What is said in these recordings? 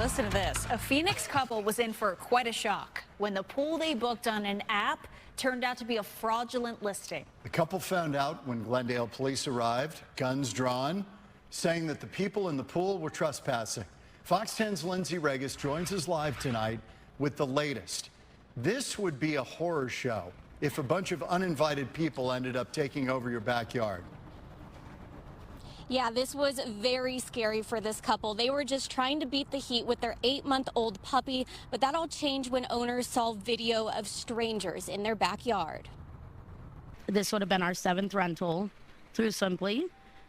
Listen to this. A Phoenix couple was in for quite a shock when the pool they booked on an app turned out to be a fraudulent listing. The couple found out when Glendale police arrived, guns drawn, saying that the people in the pool were trespassing. Fox 10's Lindsay Regis joins us live tonight with the latest. This would be a horror show if a bunch of uninvited people ended up taking over your backyard. Yeah, this was very scary for this couple. They were just trying to beat the heat with their 8-month-old puppy, but that all changed when owners saw video of strangers in their backyard. This would have been our 7th rental through Simply.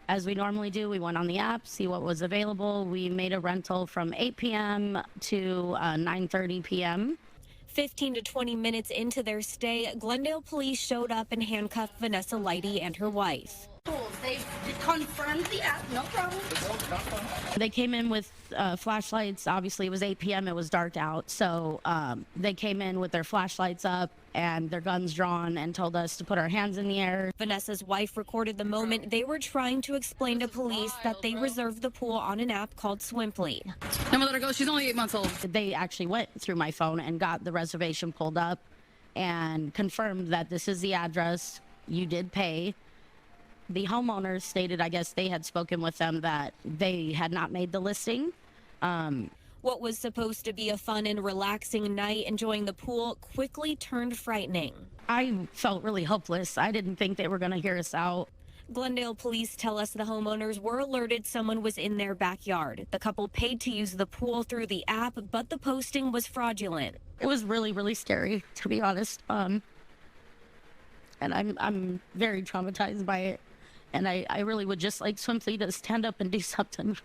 As we normally do, we went on the app, see what was available. We made a rental from 8 p.m. to 9:30 p.m. 15 to 20 minutes into their stay, Glendale police showed up and handcuffed Vanessa Lighty and her wife. They confirmed the app, no problem. They came in with flashlights. Obviously, it was 8 p.m. It was dark out. So they came in with their flashlights up and their guns drawn and told us to put our hands in the air. Vanessa's wife recorded the moment they were trying to explain to police that they reserved the pool on an app called Swimply. I'm gonna let her go. She's only 8 months old. They actually went through my phone and got the reservation pulled up and confirmed that this is the address. You did pay. The homeowners stated, I guess they had spoken with them, that they had not made the listing. What was supposed to be a fun and relaxing night enjoying the pool quickly turned frightening. I felt really hopeless. I didn't think they were going to hear us out. Glendale police tell us the homeowners were alerted someone was in their backyard. The couple paid to use the pool through the app, but the posting was fraudulent. It was really, really scary, to be honest. And I'm very traumatized by it. And I really would just like Swimply to stand up and do something.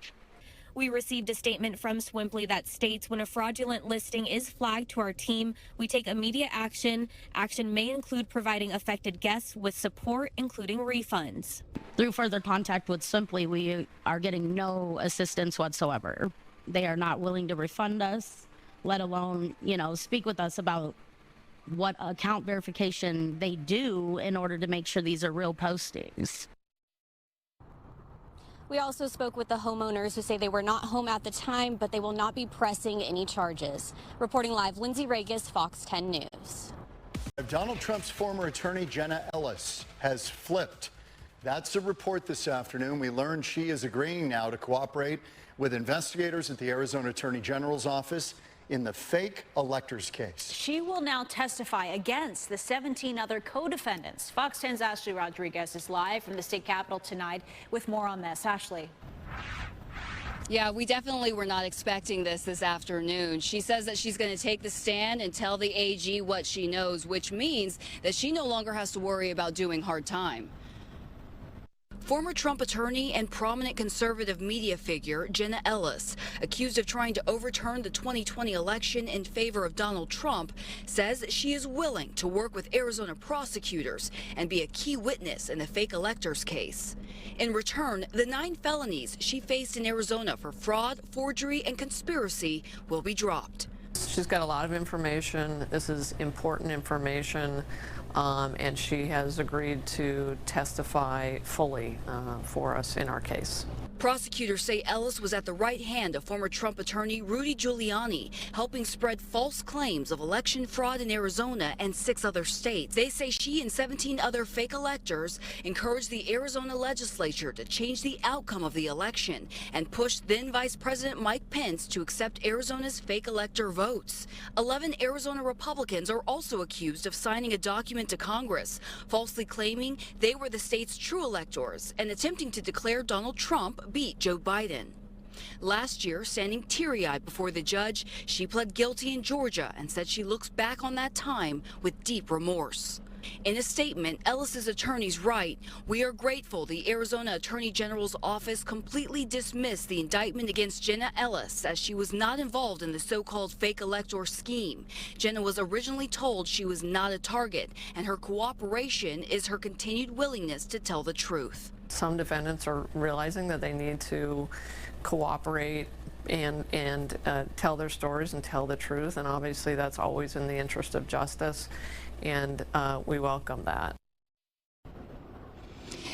We received a statement from Swimply that states when a fraudulent listing is flagged to our team, we take immediate action. Action may include providing affected guests with support, including refunds. Through further contact with Swimply, we are getting no assistance whatsoever. They are not willing to refund us, let alone, speak with us about what account verification they do in order to make sure these are real postings. We also spoke with the homeowners who say they were not home at the time, but they will not be pressing any charges. Reporting live, Lindsay Regis, Fox 10 News. Donald Trump's former attorney, Jenna Ellis, has flipped. That's a report this afternoon. We learned she is agreeing now to cooperate with investigators at the Arizona Attorney General's office in the fake electors case. She will now testify against the 17 other co-defendants. Fox 10's Ashley Rodriguez is live from the state capitol tonight with more on this. Ashley. Yeah, we definitely were not expecting this afternoon. She says that she's going to take the stand and tell the AG what she knows, which means that she no longer has to worry about doing hard time. Former Trump attorney and prominent conservative media figure Jenna Ellis, accused of trying to overturn the 2020 election in favor of Donald Trump, says she is willing to work with Arizona prosecutors and be a key witness in the fake electors case. In return, the 9 felonies she faced in Arizona for fraud, forgery, and conspiracy will be dropped. She's got a lot of information. This is important information. And she has agreed to testify fully for us in our case. Prosecutors say Ellis was at the right hand of former Trump attorney Rudy Giuliani, helping spread false claims of election fraud in Arizona and 6 other states. They say she and 17 other fake electors encouraged the Arizona legislature to change the outcome of the election and pushed then Vice President Mike Pence to accept Arizona's fake elector votes. 11 Arizona Republicans are also accused of signing a document to Congress, falsely claiming they were the state's true electors and attempting to declare Donald Trump beat Joe Biden. Last year, standing teary-eyed before the judge, she pled guilty in Georgia and said she looks back on that time with deep remorse. In a statement, Ellis's attorneys write, "We are grateful the Arizona Attorney General's office completely dismissed the indictment against Jenna Ellis as she was not involved in the so-called fake elector scheme. Jenna was originally told she was not a target, and her cooperation is her continued willingness to tell the truth." Some defendants are realizing that they need to cooperate and tell their stories and tell the truth, and obviously that's always in the interest of justice, and we welcome that.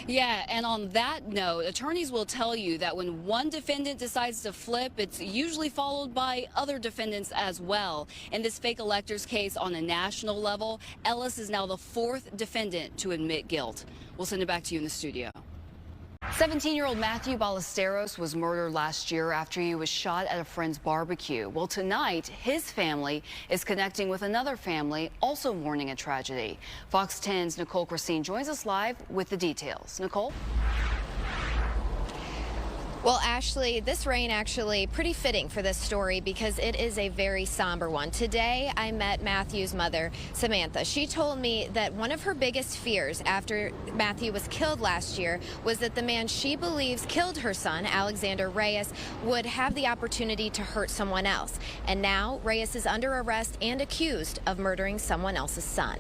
Yeah, and on that note, attorneys will tell you that when one defendant decides to flip, it's usually followed by other defendants as well. In this fake electors case on a national level, Ellis is now the 4th defendant to admit guilt. We'll send it back to you in the studio. 17-year-old Matthew Ballesteros was murdered last year after he was shot at a friend's barbecue. Well, tonight, his family is connecting with another family also mourning a tragedy. Fox 10's Nicole Christine joins us live with the details. Nicole? Well, Ashley, this rain actually pretty fitting for this story because it is a very somber one. Today, I met Matthew's mother, Samantha. She told me that one of her biggest fears after Matthew was killed last year was that the man she believes killed her son, Alexander Reyes, would have the opportunity to hurt someone else. And now Reyes is under arrest and accused of murdering someone else's son.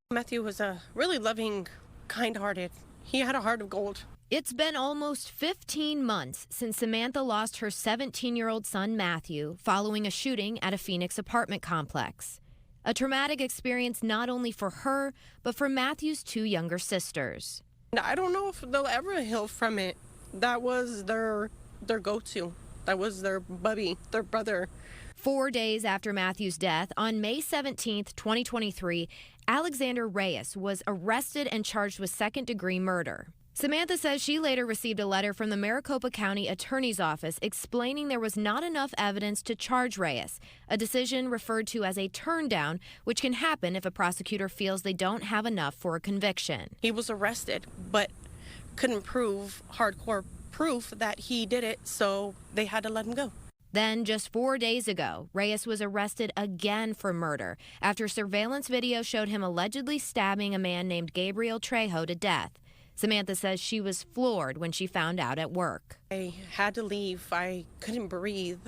Matthew was a really loving, kind-hearted. He had a heart of gold. It's been almost 15 months since Samantha lost her 17-year-old son, Matthew, following a shooting at a Phoenix apartment complex. A traumatic experience not only for her, but for Matthew's 2 younger sisters. I don't know if they'll ever heal from it. That was their go-to. That was their bubby, their brother. 4 days after Matthew's death, on May 17th, 2023, Alexander Reyes was arrested and charged with second-degree murder. Samantha says she later received a letter from the Maricopa County Attorney's Office explaining there was not enough evidence to charge Reyes, a decision referred to as a turndown, which can happen if a prosecutor feels they don't have enough for a conviction. He was arrested, but couldn't prove hardcore proof that he did it, so they had to let him go. Then, just 4 days ago, Reyes was arrested again for murder after surveillance video showed him allegedly stabbing a man named Gabriel Trejo to death. Samantha says she was floored when she found out at work. I had to leave. I couldn't breathe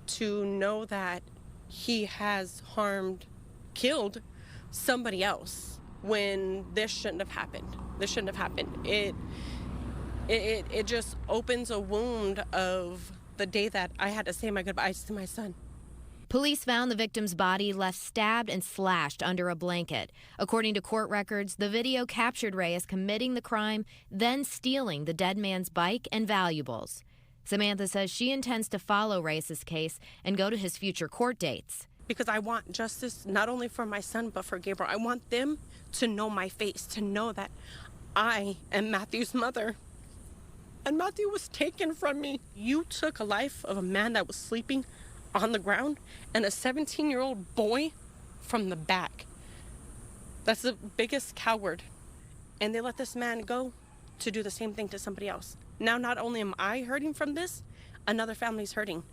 to know that he has killed somebody else when this shouldn't have happened. This shouldn't have happened. It just opens a wound of the day that I had to say my goodbyes to my son. Police found the victim's body left stabbed and slashed under a blanket. According to court records, the video captured Reyes committing the crime, then stealing the dead man's bike and valuables. Samantha says she intends to follow Reyes' case and go to his future court dates. Because I want justice not only for my son, but for Gabriel. I want them to know my face, to know that I am Matthew's mother. And Matthew was taken from me. You took a life of a man that was sleeping on the ground and a 17-year-old boy from the back. That's the biggest coward. And they let this man go to do the same thing to somebody else. Now, not only am I hurting from this, another family's hurting.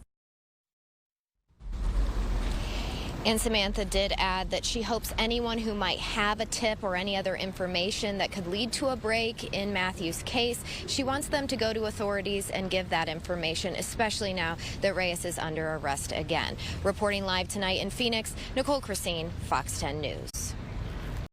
And Samantha did add that she hopes anyone who might have a tip or any other information that could lead to a break in Matthew's case, she wants them to go to authorities and give that information, especially now that Reyes is under arrest again. Reporting live tonight in Phoenix, Nicole Christine, Fox 10 News.